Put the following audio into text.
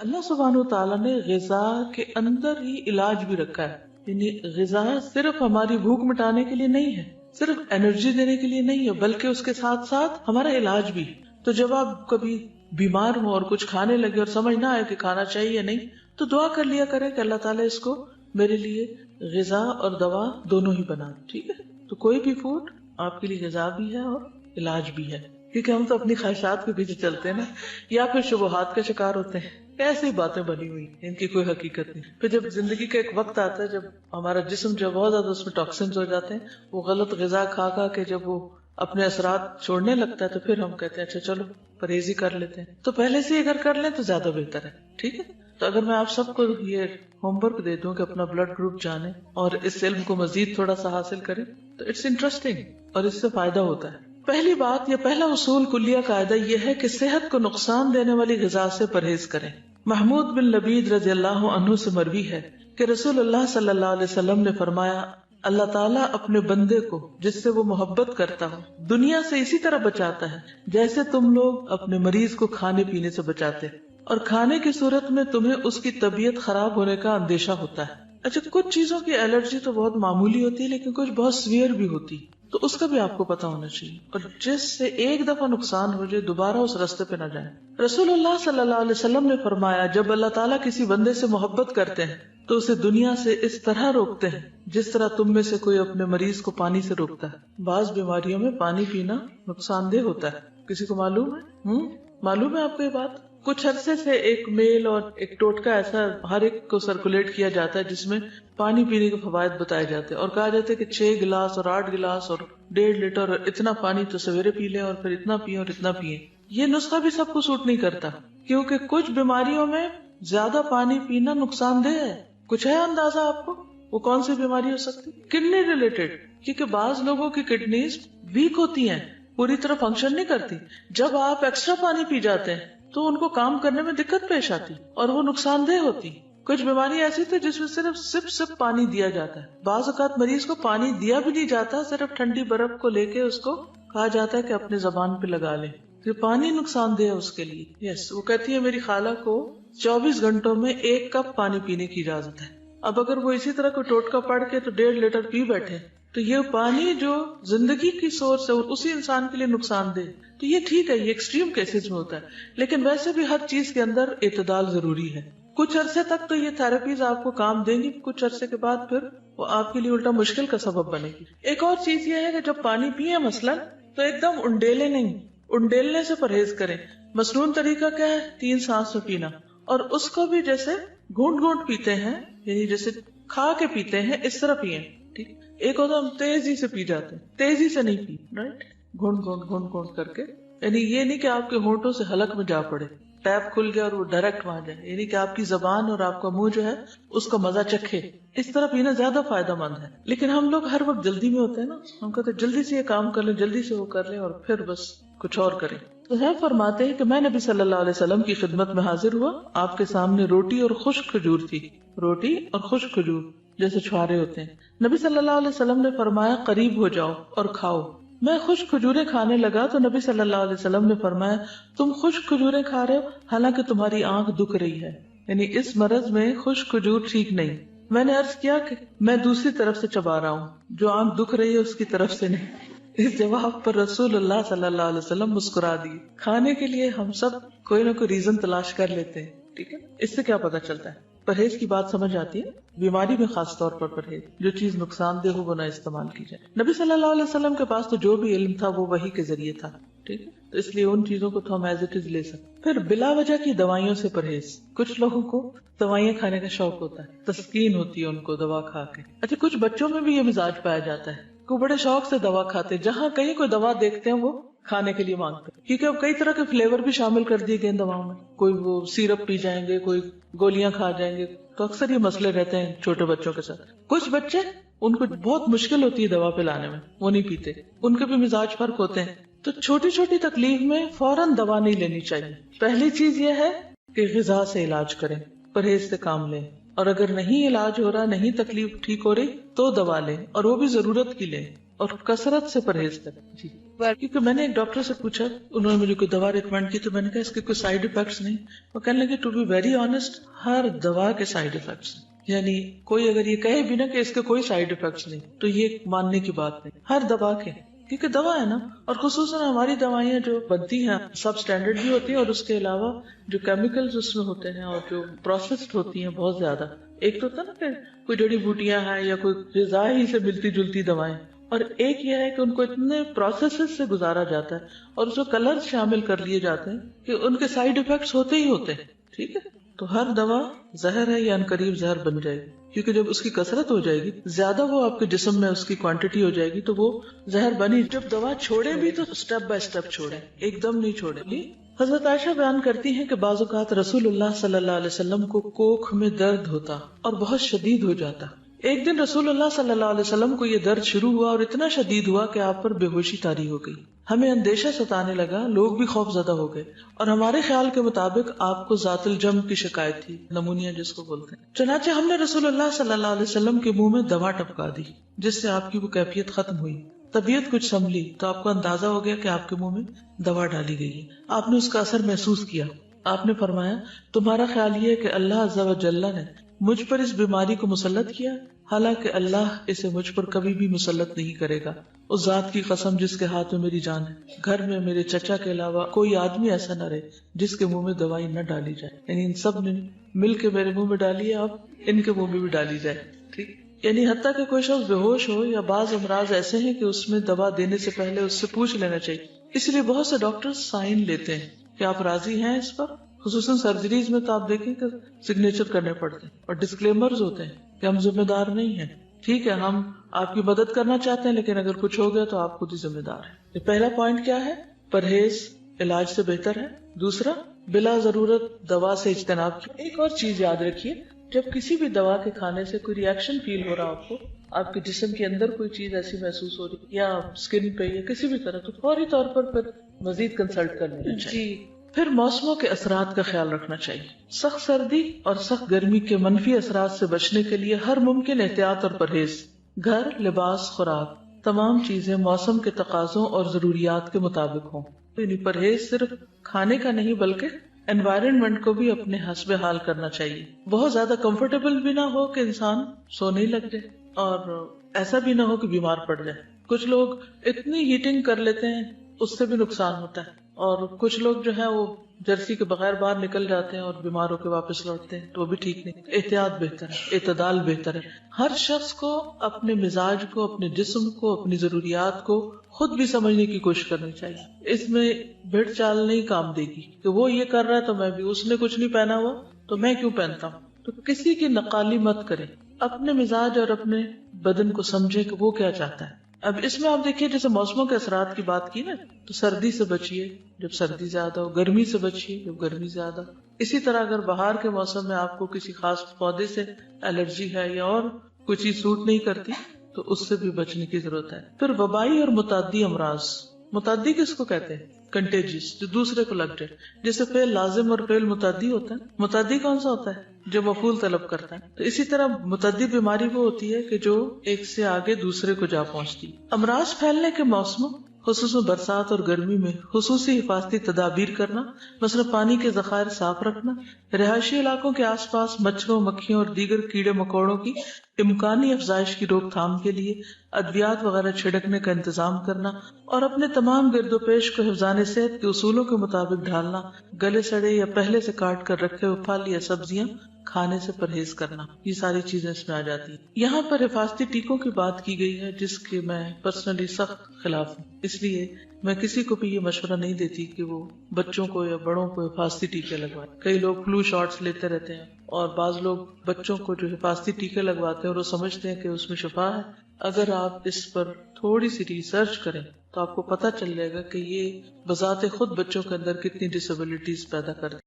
اللہ سبحانہ و تعالیٰ نے غذا کے اندر ہی علاج بھی رکھا ہے. یعنی غذا صرف ہماری بھوک مٹانے کے لیے نہیں ہے، صرف انرجی دینے کے لیے نہیں ہے، بلکہ اس کے ساتھ ساتھ ہمارا علاج بھی. تو جب آپ کبھی بیمار ہوں اور کچھ کھانے لگے اور سمجھ نہ آئے کہ کھانا چاہیے یا نہیں، تو دعا کر لیا کریں کہ اللہ تعالیٰ اس کو میرے لیے غذا اور دوا دونوں ہی بنا دے. ٹھیک ہے، تو کوئی بھی فوڈ آپ کے لیے غذا بھی ہے اور علاج بھی ہے. کیونکہ ہم تو اپنی خواہشات کے پیچھے چلتے ہیں نا، یا پھر شبہات کا شکار ہوتے ہیں. ایسی باتیں بنی ہوئی ان کی کوئی حقیقت نہیں. پھر جب زندگی کا ایک وقت آتا ہے جب ہمارا جسم جو بہت زیادہ اس میں ٹاکسنز ہو جاتے ہیں، وہ غلط غذا کھا کھا کے جب وہ اپنے اثرات چھوڑنے لگتا ہے، تو پھر ہم کہتے ہیں اچھا چلو پرہیزی کر لیتے ہیں. تو پہلے سے اگر کر لیں تو زیادہ بہتر ہے. ٹھیک ہے، تو اگر میں آپ سب کو یہ ہوم ورک دے دوں کہ اپنا بلڈ گروپ جانیں اور اس علم کو مزید تھوڑا سا حاصل کریں، تو اٹس انٹرسٹنگ اور اس سے فائدہ ہوتا ہے. پہلی بات یا پہلا اصول کلیہ قاعدہ یہ ہے کہ صحت کو نقصان دینے والی غذا سے پرہیز کریں. محمود بن لبید رضی اللہ عنہ سے مروی ہے کہ رسول اللہ صلی اللہ علیہ وسلم نے فرمایا، اللہ تعالیٰ اپنے بندے کو جس سے وہ محبت کرتا ہو دنیا سے اسی طرح بچاتا ہے جیسے تم لوگ اپنے مریض کو کھانے پینے سے بچاتے، اور کھانے کی صورت میں تمہیں اس کی طبیعت خراب ہونے کا اندیشہ ہوتا ہے. اچھا، کچھ چیزوں کی الرجی تو بہت معمولی ہوتی ہے لیکن کچھ بہت سیویئر بھی ہوتی، تو اس کا بھی آپ کو پتا ہونا چاہیے، اور جس سے ایک دفعہ نقصان ہو جائے دوبارہ اس راستے پہ نہ جائیں. رسول اللہ صلی اللہ علیہ وسلم نے فرمایا، جب اللہ تعالیٰ کسی بندے سے محبت کرتے ہیں تو اسے دنیا سے اس طرح روکتے ہیں جس طرح تم میں سے کوئی اپنے مریض کو پانی سے روکتا ہے. بعض بیماریوں میں پانی پینا نقصان دہ ہوتا ہے، کسی کو معلوم ہے؟ معلوم ہے آپ کو یہ بات؟ کچھ عرصے سے ایک میل اور ایک ٹوٹکا ایسا ہر ایک کو سرکولیٹ کیا جاتا ہے جس میں پانی پینے کے فوائد بتائے جاتے ہیں، اور کہا جاتا ہے کہ 6 گلاس اور 8 گلاس اور 1.5 لیٹر اور اتنا پانی تو سویرے پی لیں اور پھر اتنا پییں اور اتنا پیئیں. یہ نسخہ بھی سب کو سوٹ نہیں کرتا، کیونکہ کچھ بیماریوں میں زیادہ پانی پینا نقصان دہ ہے. کچھ ہے اندازہ آپ کو وہ کون سی بیماری ہو سکتی؟ کڈنی ریلیٹڈ، کیونکہ بعض لوگوں کی کڈنیز ویک ہوتی ہیں، پوری طرح فنکشن نہیں کرتی. جب آپ ایکسٹرا پانی پی جاتے ہیں تو ان کو کام کرنے میں دقت پیش آتی اور وہ نقصان دہ ہوتی. کچھ بیماری ایسی تھی جس میں صرف سپ سپ پانی دیا جاتا ہے. بعض اوقات مریض کو پانی دیا بھی نہیں جاتا، صرف ٹھنڈی برف کو لے کے اس کو کہا جاتا ہے کہ اپنے زبان پہ لگا لیں. یہ پانی نقصان دہ ہے اس کے لیے. یس، وہ کہتی ہے میری خالہ کو 24 گھنٹوں میں 1 کپ پانی پینے کی اجازت ہے. اب اگر وہ اسی طرح کو ٹوٹکا پڑھ کے تو 1.5 لیٹر پی بیٹھے تو یہ پانی جو زندگی کی سورس ہے اسی انسان کے لیے نقصان دہ. تو یہ ٹھیک ہے، یہ ایکسٹریم کیسز میں ہوتا ہے، لیکن ویسے بھی ہر چیز کے اندر اعتدال ضروری ہے. کچھ عرصے تک تو یہ تھراپیز آپ کو کام دیں گی، کچھ عرصے کے بعد پھر وہ آپ کے لیے الٹا مشکل کا سبب بنے گی. ایک اور چیز یہ ہے کہ جب پانی پیئے مثلا تو ایک دم انڈیلے نہیں، انڈیلنے سے پرہیز کریں. مسنون طریقہ کیا ہے؟ 3 سانس میں پینا، اور اس کو بھی جیسے گھونٹ گھونٹ پیتے ہیں، یعنی جیسے کھا کے پیتے ہیں اس طرح پیئیں. ٹھیک، ایک ہوتا ہم تیزی سے پی جاتے ہیں، تیزی سے نہیں پی، رائٹ، گھونٹ گھونٹ گھونٹ گھونٹ کر کے. یعنی یہ نہیں کہ آپ کے ہونٹوں سے حلق میں جا پڑے، ٹیپ کھل گیا اور وہ ڈائریکٹ وہاں جائے، یعنی کہ آپ کی زبان اور آپ کا منہ جو ہے اس کا مزہ چکھے. اس طرح پینا زیادہ فائدہ مند ہے. لیکن ہم لوگ ہر وقت جلدی میں ہوتے ہیں نا، ہم کہتے ہیں جلدی سے یہ کام کر لیں، جلدی سے وہ کر لیں، اور پھر بس کچھ اور کریں. تو ہے فرماتے ہیں کہ میں نبی صلی اللہ علیہ وسلم کی خدمت میں حاضر ہوا، آپ کے سامنے روٹی اور خشک کھجور تھی. روٹی اور خشک کھجور جیسے چھوارے ہوتے ہیں. نبی صلی اللہ علیہ وسلم نے فرمایا قریب ہو جاؤ اور کھاؤ. میں خشک کھجوریں کھانے لگا تو نبی صلی اللہ علیہ وسلم نے فرمایا تم خشک کھجوریں کھا رہے ہو حالانکہ تمہاری آنکھ دکھ رہی ہے، یعنی اس مرض میں خشک کھجور ٹھیک نہیں. میں نے عرض کیا کہ میں دوسری طرف سے چبا رہا ہوں، جو آنکھ دکھ رہی ہے اس کی طرف سے نہیں. اس جواب پر رسول اللہ صلی اللہ علیہ وسلم مسکرا دیے. کھانے کے لیے ہم سب کوئی نہ کوئی ریزن تلاش کر لیتے ہیں. ٹھیک ہے، اس سے کیا پتا چلتا ہے؟ پرہیز کی بات سمجھ آتی ہے. بیماری میں خاص طور پر پرہیز، جو چیز نقصان دہ ہو وہ نہ استعمال کی جائے. نبی صلی اللہ علیہ وسلم کے پاس تو جو بھی علم تھا وہ وحی کے ذریعے تھا. ٹھیک ہے، تو اس لیے ان چیزوں کو تو ہم ایز اٹ از لے سکتے. پھر بلا وجہ کی دوائیوں سے پرہیز. کچھ لوگوں کو دوائیاں کھانے کا شوق ہوتا ہے، تسکین ہوتی ہے ان کو دوا کھا کے. اچھا، کچھ بچوں میں بھی یہ مزاج پایا جاتا ہے، وہ بڑے شوق سے دوا کھاتے، جہاں کہیں کوئی دوا دیکھتے ہیں وہ کھانے کے لیے مانگتے ہیں، کیونکہ اب کئی طرح کے فلیور بھی شامل کر دیے گئے ان دواؤں میں. کوئی وہ سیرپ پی جائیں گے، کوئی گولیاں کھا جائیں گے. تو اکثر یہ مسئلے رہتے ہیں چھوٹے بچوں کے ساتھ. کچھ بچے ان کو بہت مشکل ہوتی ہے دوا پلانے میں، وہ نہیں پیتے. ان کے بھی مزاج فرق ہوتے ہیں. تو چھوٹی چھوٹی تکلیف میں فوراً دوا نہیں لینی چاہیے. پہلی چیز یہ ہے کہ غذا سے علاج کریں، پرہیز سے کام لیں، اور اگر نہیں علاج ہو رہا، نہیں تکلیف ٹھیک ہو رہی تو دوا لیں، اور وہ بھی ضرورت کی لیں. اور کثرت سے پرہیز کریں. جی کیونکہ میں نے ایک ڈاکٹر سے پوچھا, انہوں نے مجھے کوئی دوا ریکمینڈ کی, تو میں نے کہا اس کے کوئی سائیڈ افیکٹس نہیں. وہ کہنے لگے ٹو بی ویری آنےسٹ, ہر دوا کے سائیڈ افیکٹس ہیں. یعنی کوئی اگر یہ کہے بھی نا کہ اس کے کوئی سائیڈ افیکٹس نہیں, تو یہ ماننے کی بات نہیں. ہر دوا کے, کیونکہ دوا ہے نا, اور خصوصاً ہماری دوائیاں جو بنتی ہیں سب اسٹینڈرڈ بھی ہوتی ہیں, اور اس کے علاوہ جو کیمیکلز اس میں ہوتے ہیں اور جو پروسیسڈ ہوتی ہیں بہت زیادہ. ایک تو ہوتا نا کہ کوئی جڑی بوٹیاں ہیں یا کوئی غذا ہی سے ملتی جلتی دوائیں, اور ایک یہ ہے کہ ان کو اتنے پروسیسز سے گزارا جاتا ہے اور اس میں کلر شامل کر لیے جاتے ہیں کہ ان کے سائیڈ افیکٹس ہوتے ہی ہوتے ہیں. ٹھیک ہے, تو ہر دوا زہر ہے یا عنقریب زہر بن جائے گی, کیونکہ جب اس کی کثرت ہو جائے گی, زیادہ وہ آپ کے جسم میں اس کی کوانٹٹی ہو جائے گی, تو وہ زہر بنی. جب دوا چھوڑے بھی تو سٹیپ بائی سٹیپ چھوڑے, ایک دم نہیں چھوڑے گی. حضرت عائشہ بیان کرتی ہیں کہ بعض اوقات رسول اللہ صلی اللہ علیہ وسلم کو کوکھ میں درد ہوتا اور بہت شدید ہو جاتا. ایک دن رسول اللہ صلی اللہ علیہ وسلم کو یہ درد شروع ہوا اور اتنا شدید ہوا کہ آپ پر بے ہوشی طاری ہو گئی. ہمیں اندیشہ ستانے لگا, لوگ بھی خوف زدہ ہو گئے, اور ہمارے خیال کے مطابق آپ کو ذات الجم کی شکایت تھی, نمونیا جس کو بولتے ہیں. چنانچہ ہم نے رسول اللہ صلی اللہ علیہ وسلم کے منہ میں دوا ٹپکا دی, جس سے آپ کی وہ کیفیت ختم ہوئی. طبیعت کچھ سنبھلی تو آپ کو اندازہ ہو گیا کہ آپ کے منہ میں دوا ڈالی گئی ہے. آپ نے اس کا اثر محسوس کیا. آپ نے فرمایا, تمہارا خیال یہ ہے کہ اللہ عز و جل نے مجھ پر اس بیماری کو مسلط کیا, حالانکہ اللہ اسے مجھ پر کبھی بھی مسلط نہیں کرے گا. اس ذات کی قسم جس کے ہاتھ میں میری جان ہے, گھر میں میرے چچا کے علاوہ کوئی آدمی ایسا نہ رہے جس کے منہ میں دوائی نہ ڈالی جائے. یعنی ان سب نے مل کے میرے منہ میں ڈالی ہے, اب ان کے منہ میں بھی ڈالی جائے. ٹھیک, یعنی حتیٰ کہ کوئی شخص بے ہوش ہو یا بعض امراض ایسے ہیں کہ اس میں دوا دینے سے پہلے اس سے پوچھ لینا چاہیے. اس لیے بہت سے ڈاکٹر سائن لیتے ہیں کہ آپ راضی ہیں اس پر. خصوصاً سرجریز میں تو آپ دیکھیں کہ سگنیچر کرنے پڑتے ہیں اور ڈسکلیمرز ہوتے ہیں کہ ہم ذمہ دار نہیں ہیں. ٹھیک ہے, ہم آپ کی مدد کرنا چاہتے ہیں, لیکن اگر کچھ ہو گیا تو آپ خود ہی ذمہ دار ہیں. یہ پہلا پوائنٹ کیا ہے؟ پرہیز علاج سے بہتر ہے. دوسرا, بلا ضرورت دوا سے اجتناب کی. ایک اور چیز یاد رکھیے, جب کسی بھی دوا کے کھانے سے کوئی ری ایکشن فیل ہو رہا آپ کو, آپ کے جسم کے اندر کوئی چیز ایسی محسوس ہو رہی یا اسکن پہ یا کسی بھی طرح, تو فوری طور پر پھر مزید کنسلٹ کر لینا چاہیے. پھر موسموں کے اثرات کا خیال رکھنا چاہیے. سخت سردی اور سخت گرمی کے منفی اثرات سے بچنے کے لیے ہر ممکن احتیاط اور پرہیز, گھر, لباس, خوراک, تمام چیزیں موسم کے تقاضوں اور ضروریات کے مطابق ہوں. یعنی پرہیز صرف کھانے کا نہیں بلکہ انوائرنمنٹ کو بھی اپنے حسب حال کرنا چاہیے. بہت زیادہ کمفرٹیبل بھی نہ ہو کہ انسان سونے لگ جائے, اور ایسا بھی نہ ہو کہ بیمار پڑ جائے. کچھ لوگ اتنی ہیٹنگ کر لیتے ہیں, اس سے بھی نقصان ہوتا ہے. اور کچھ لوگ جو ہے وہ جرسی کے بغیر باہر نکل جاتے ہیں اور بیمار ہو کے واپس لوٹتے ہیں, تو وہ بھی ٹھیک نہیں. احتیاط بہتر ہے, اعتدال بہتر ہے. ہر شخص کو اپنے مزاج کو, اپنے جسم کو, اپنی ضروریات کو خود بھی سمجھنے کی کوشش کرنی چاہیے. اس میں بھیڑ چال نہیں کام دے گی کہ وہ یہ کر رہا ہے تو میں بھی, اس نے کچھ نہیں پہنا ہوا تو میں کیوں پہنتا ہوں. تو کسی کی نقالی مت کریں, اپنے مزاج اور اپنے بدن کو سمجھے کہ وہ کیا چاہتا ہے. اب اس میں آپ دیکھیے, جیسے موسموں کے اثرات کی بات کی نا, تو سردی سے بچیے جب سردی زیادہ ہو, گرمی سے بچیے جب گرمی زیادہ ہو. اسی طرح اگر بہار کے موسم میں آپ کو کسی خاص پودے سے الرجی ہے یا اور کوئی چیز سوٹ نہیں کرتی, تو اس سے بھی بچنے کی ضرورت ہے. پھر وبائی اور متعدی امراض. متعدی کس کو کہتے ہیں؟ کنٹیجس, جو دوسرے کو لگ جائے. جیسے فعل لازم اور فعل متعدی ہوتا ہے. متعدی کون سا ہوتا ہے؟ جو مفعول طلب کرتا ہے. تو اسی طرح متعدی بیماری وہ ہوتی ہے کہ جو ایک سے آگے دوسرے کو جا پہنچتی. امراض پھیلنے کے موسموں, خصوصاً برسات اور گرمی میں خصوصی حفاظتی تدابیر کرنا, مثلا پانی کے ذخائر صاف رکھنا, رہائشی علاقوں کے آس پاس مچھروں, مکھیوں اور دیگر کیڑے مکوڑوں کی امکانی افزائش کی روک تھام کے لیے ادویات وغیرہ چھڑکنے کا انتظام کرنا, اور اپنے تمام گرد و پیش کو حفظان صحت کے اصولوں کے مطابق ڈھالنا. گلے سڑے یا پہلے سے کاٹ کر رکھے ہوئے پھل یا سبزیاں کھانے سے پرہیز کرنا. یہ ساری چیزیں اس میں آ جاتی ہیں. یہاں پر حفاظتی ٹیکوں کی بات کی گئی ہے, جس کے میں پرسنلی سخت خلاف ہوں. اس لیے میں کسی کو بھی یہ مشورہ نہیں دیتی کہ وہ بچوں کو یا بڑوں کو حفاظتی ٹیکے لگوائیں. کئی لوگ فلو شاٹس لیتے رہتے ہیں, اور بعض لوگ بچوں کو جو حفاظتی ٹیکے لگواتے ہیں اور وہ سمجھتے ہیں کہ اس میں شفا ہے. اگر آپ اس پر تھوڑی سی ریسرچ کریں تو آپ کو پتہ چل جائے گا کہ یہ بذات خود بچوں کے اندر کتنی ڈسیبلٹیز پیدا کرتے ہیں.